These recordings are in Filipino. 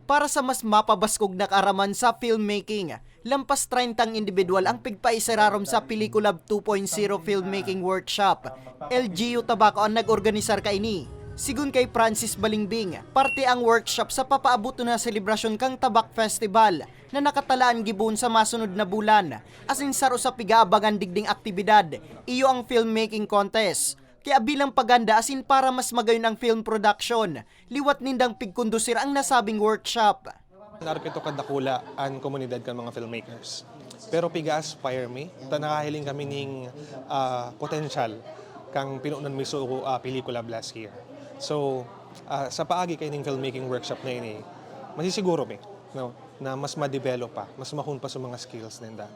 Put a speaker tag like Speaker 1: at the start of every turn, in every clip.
Speaker 1: para sa mas mapabaskog na kaaraman sa filmmaking. Lampas 30 individual ang pigpaisararom sa Pelikulab 2.0 Filmmaking Workshop. LGU Tabaco ang nag-organisar kaini. Sigun kay Francis Balingbing, parte ang workshop sa papaabot na selebrasyon kang Tabak Festival na nakatalaan gibon sa masunod na bulan. Asin saro sa pigaabangan digding aktibidad, iyo ang filmmaking contest. Kaya bilang paganda asin para mas magayon ang film production, liwat nindang pigkondusir ang nasabing workshop.
Speaker 2: Narapito kadakula ang komunidad kan mga filmmakers. Pero piga-aspire mi, nakahiling kami ning potential kang pinunan mi so pelikula last year. So, sa paagi kay ning filmmaking workshop na ini, masisiguro mi na mas ma-develop pa, mas mahun pa sa mga skills ninda.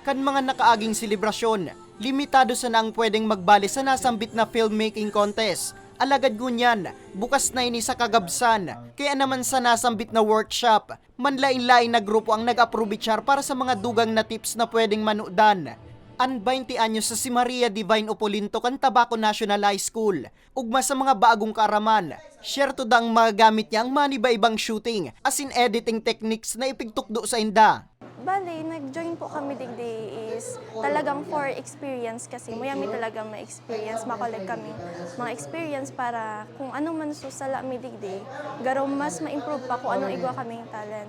Speaker 1: Kan mga nakaaging selebrasyon, limitado sa na ang pwedeng magbali sa nasambit na filmmaking contest. Alagad ngunyan, bukas na ini sa kagabsan. Kaya naman sa nasambit na workshop, manlain-lain na grupo ang nag-approbichar para sa mga dugang na tips na pwedeng manudan. An 20 anyos sa si Maria Divine Opolinto kan Tabaco National High School. Ugma sa mga bagong kaaraman, share to dang magagamit niya ang maniba-ibang shooting as in editing techniques na ipigtukdo sa inda.
Speaker 3: Bale, nag-join po kami digdi is talagang for experience kasi muyami talagang ma-experience, makollect kami mga experience para kung ano man susala mi digdi, garo mas ma-improve pa kung anong igwa kaming talent.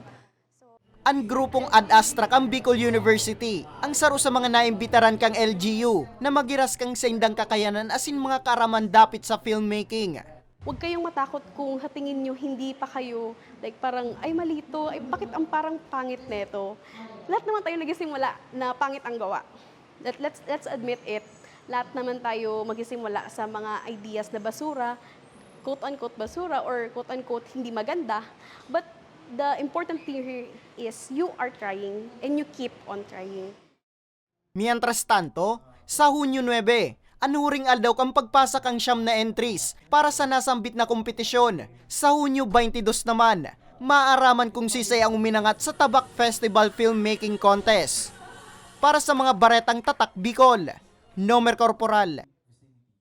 Speaker 1: Ang grupong Ad Astra kang Bicol University, ang saro sa mga naimbitaran kang LGU na magiras kang sa indang kakayanan asin mga kaaraman dapit sa filmmaking.
Speaker 4: Huwag kayong matakot kung hatingin nyo hindi pa kayo, like parang, ay malito, ay bakit ang parang pangit neto? Lahat naman tayo nagsisimula na pangit ang gawa. Let's admit it. Lahat naman tayo magsisimula sa mga ideas na basura, quote-unquote basura or quote-unquote hindi maganda. But the important thing here is you are trying and you keep on trying.
Speaker 1: Mientras tanto, sa Hunyo 9, anuring aldaw kang pagpasak ang siyam na entries para sa nasambit na kompetisyon. Sa Hunyo 22 naman, maaaraman kung sisay ang uminangat sa Tabak Festival Filmmaking Contest. Para sa mga baretang tatak Bicol, Nomer Corporal.